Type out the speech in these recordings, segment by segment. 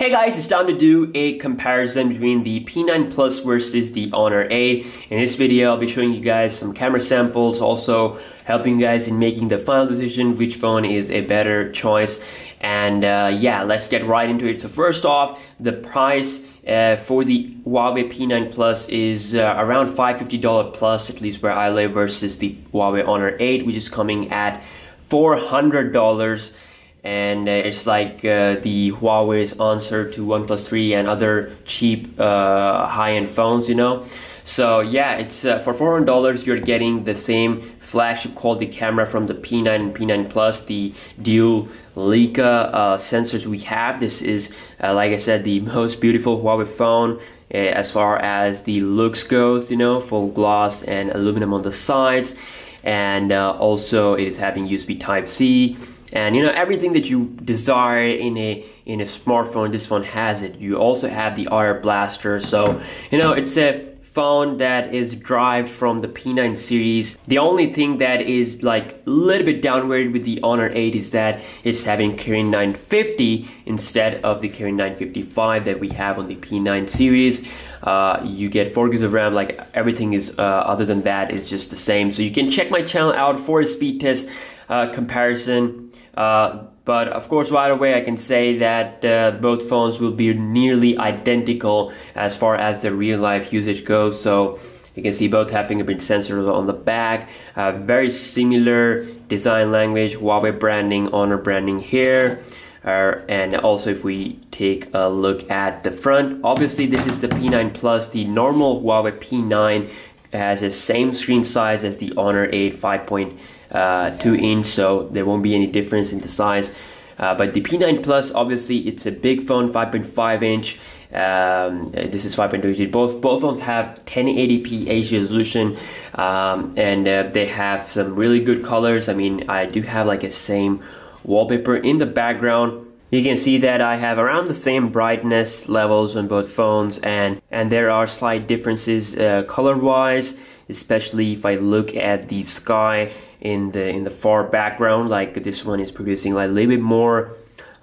Hey guys, it's time to do a comparison between the P9 Plus versus the Honor 8. In this video, I'll be showing you guys some camera samples, also helping you guys in making the final decision which phone is a better choice. And yeah, let's get right into it. So first off, the price for the Huawei P9 Plus is around $550 plus, at least where I live, versus the Huawei Honor 8, which is coming at $400. And it's like the Huawei's answer to OnePlus 3 and other cheap high-end phones, you know. So yeah, it's for $400 you're getting the same flagship quality camera from the P9 and P9 Plus, the dual Leica sensors we have. This is like I said, the most beautiful Huawei phone as far as the looks goes, you know, full gloss and aluminum on the sides, and also it is having USB Type-C. And you know, everything that you desire in a smartphone, this phone has it. You also have the RF blaster, so you know, it's a phone that is derived from the P9 series. The only thing that is like a little bit downward with the Honor 8 is that it's having Kirin 950 instead of the Kirin 955 that we have on the P9 series. You get 4 gigs of RAM, like everything is other than that is just the same. So you can check my channel out for a speed test comparison. But of course, right away I can say that both phones will be nearly identical as far as the real life usage goes. So you can see both have fingerprint sensors on the back, very similar design language, Huawei branding, Honor branding here. And also if we take a look at the front, obviously this is the P9 Plus. The normal Huawei P9 has the same screen size as the Honor 8, 5.2 inch, so there won't be any difference in the size. But the P9 Plus, obviously it's a big phone, 5.5 inch. This is 5.2 inch. Both phones have 1080p HD resolution, and they have some really good colors. I mean, I do have like a same wallpaper in the background. You can see that I have around the same brightness levels on both phones, and there are slight differences color wise, especially if I look at the sky in the far background. Like this one is producing like a little bit more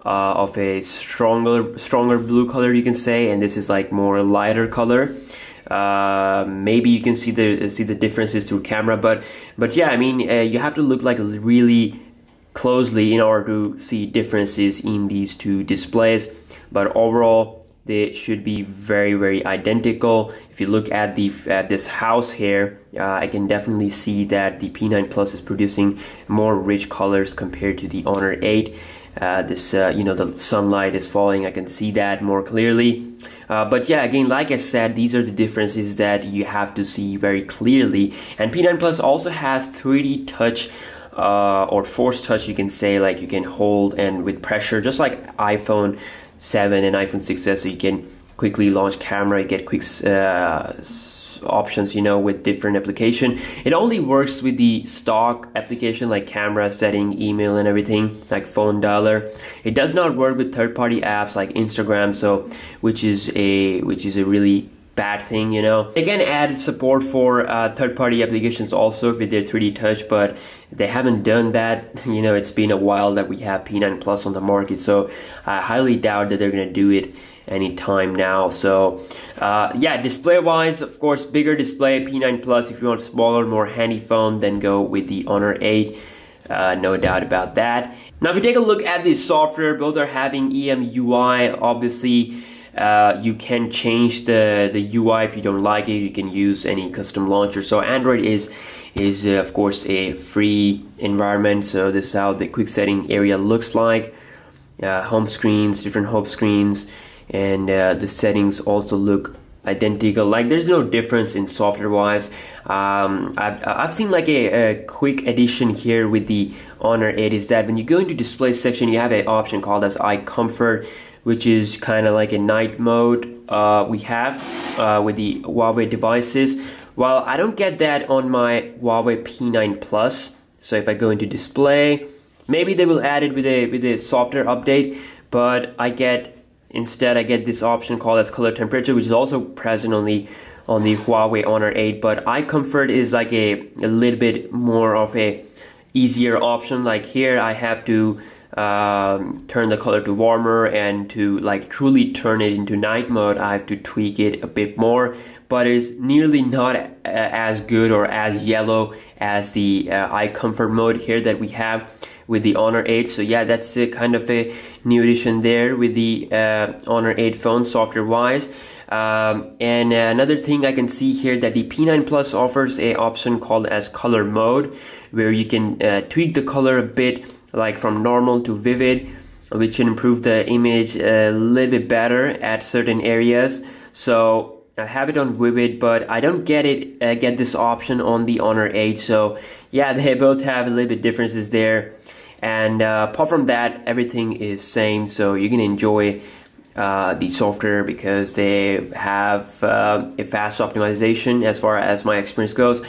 of a stronger blue color, you can say, and this is like more lighter color. Maybe you can see the differences through camera, but yeah, I mean, you have to look like really closely in order to see differences in these two displays. But overall, they should be very identical. If you look at this house here, I can definitely see that the P9 Plus is producing more rich colors compared to the Honor 8. You know, the sunlight is falling, I can see that more clearly. But yeah, again, like I said, these are the differences that you have to see very clearly. And P9 Plus also has 3D touch, or force touch, you can say, like you can hold and with pressure, just like iPhone 7 and iPhone 6s, so you can quickly launch camera, you get quick options, you know, with different application. It only works with the stock application like camera, setting, email and everything, like phone dialer. It does not work with third-party apps like Instagram, so which is a really bad thing, you know. Again, added support for third-party applications also with their 3D touch, but they haven't done that. You know, it's been a while that we have P9 Plus on the market, so I highly doubt that they're gonna do it anytime now. So yeah, display wise, of course, bigger display, P9 Plus. If you want a smaller, more handy phone, then go with the Honor 8. No doubt about that. Now if you take a look at the software, both are having EMUI. Obviously you can change the UI if you don't like it. You can use any custom launcher. So Android is of course a free environment. So this is how the quick setting area looks like. Home screens, different home screens, and the settings also look identical. Like there's no difference in software wise. I've seen like a quick addition here with the Honor 8 is that when you go into display section, you have an option called as eye comfort, which is kind of like a night mode we have with the Huawei devices. Well, I don't get that on my Huawei P9 Plus. So if I go into display, maybe they will add it with a software update, but instead I get this option called as color temperature, which is also present on the Huawei Honor 8. But eye comfort is like a little bit more of a easier option. Like here I have to turn the color to warmer, and to like truly turn it into night mode, I have to tweak it a bit more, but it's nearly not as good or as yellow as the eye comfort mode here that we have with the Honor 8. So yeah, that's kind of a new addition there with the Honor 8 phone software wise. And another thing I can see here that the P9 Plus offers a option called as color mode, where you can tweak the color a bit, like from normal to vivid, which can improve the image a little bit better at certain areas. So I have it on vivid, but I don't get this option on the Honor 8. So yeah, they both have a little bit differences there. And apart from that, everything is same. So you can enjoy the software because they have a fast optimization as far as my experience goes.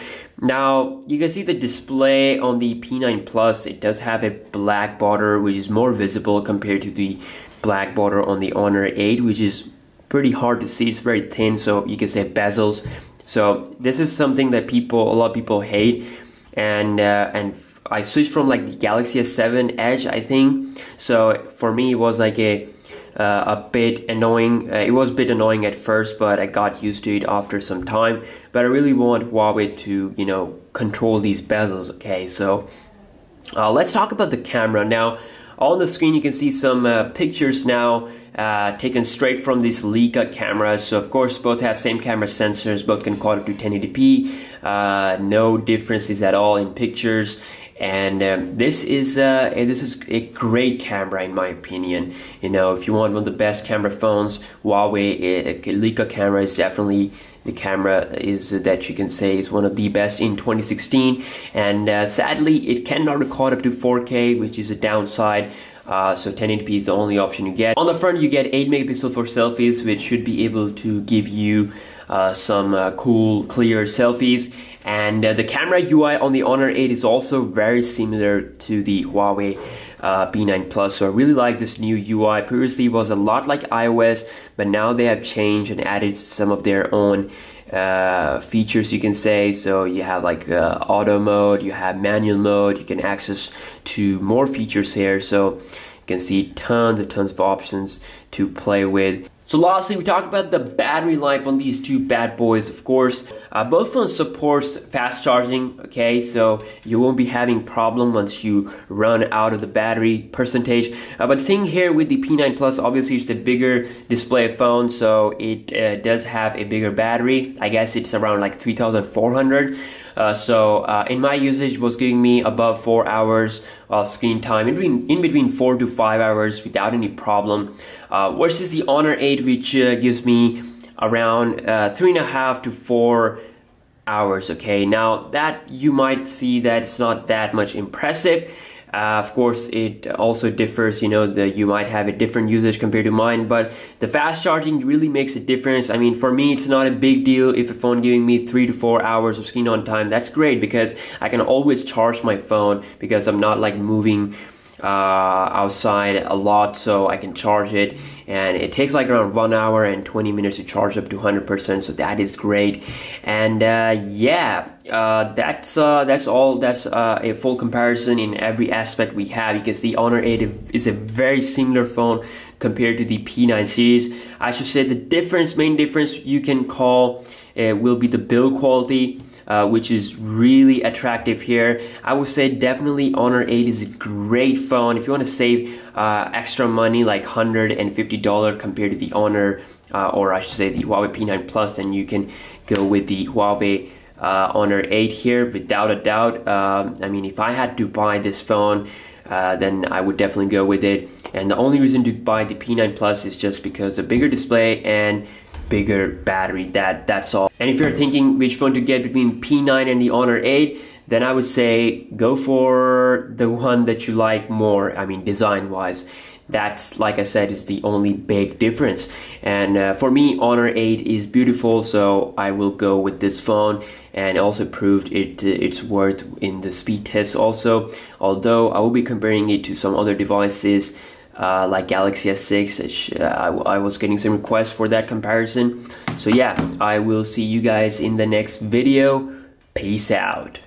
Now you can see the display on the P9 Plus. It does have a black border, which is more visible compared to the black border on the Honor 8, which is pretty hard to see. It's very thin, so you can say bezels. So this is something that a lot of people hate, and I switched from like the Galaxy S7 Edge, I think. So for me, it was like a bit annoying. It was a bit annoying at first, but I got used to it after some time. But I really want Huawei to, you know, control these bezels. Okay, so let's talk about the camera now. On the screen, you can see some pictures now taken straight from these Leica cameras. So of course, both have same camera sensors. Both can quad up to 1080p. No differences at all in pictures. And this is a great camera in my opinion. You know, if you want one of the best camera phones, Huawei Leica camera is definitely the camera that you can say is one of the best in 2016. And sadly, it cannot record up to 4K, which is a downside. So 1080p is the only option you get. On the front, you get 8 megapixel for selfies, which should be able to give you some cool, clear selfies. And the camera UI on the Honor 8 is also very similar to the Huawei P9 Plus. So I really like this new UI. Previously it was a lot like iOS, but now they have changed and added some of their own features, you can say. So you have like auto mode, you have manual mode, you can access to more features here. So you can see tons of options to play with. So lastly, we talk about the battery life on these two bad boys. Of course, both phones supports fast charging, okay? So you won't be having problem once you run out of the battery percentage. But the thing here with the P9 Plus, obviously it's a bigger display phone, so it does have a bigger battery. I guess it's around like 3,400. So in my usage, it was giving me above 4 hours of screen time, in between 4 to 5 hours without any problem. Versus the Honor 8, which gives me around 3.5 to 4 hours. Okay, now that you might see that it's not that much impressive. Of course, it also differs, you know, you might have a different usage compared to mine, but the fast charging really makes a difference. I mean, for me, it's not a big deal if a phone giving me 3 to 4 hours of screen on time. That's great because I can always charge my phone because I'm not like moving outside a lot, so I can charge it, and it takes like around 1 hour and 20 minutes to charge up to 100%, so that is great. And yeah, that's all. That's a full comparison in every aspect we have. You can see Honor 8 is a very similar phone compared to the P9 series. I should say the main difference you can call will be the build quality, which is really attractive here. I would say definitely Honor 8 is a great phone. If you want to save extra money like $150 compared to the Honor, or I should say the Huawei P9 Plus, then you can go with the Huawei Honor 8 here without a doubt. I mean, if I had to buy this phone, then I would definitely go with it. And the only reason to buy the P9 Plus is just because the bigger display and bigger battery. That's all. And if you're thinking which phone to get between P9 and the Honor 8, then I would say go for the one that you like more. I mean, design wise, that's, like I said, is the only big difference. And for me, Honor 8 is beautiful, so I will go with this phone, and also proved its worth in the speed test also. Although I will be comparing it to some other devices like Galaxy S6. I was getting some requests for that comparison. So yeah, I will see you guys in the next video. Peace out.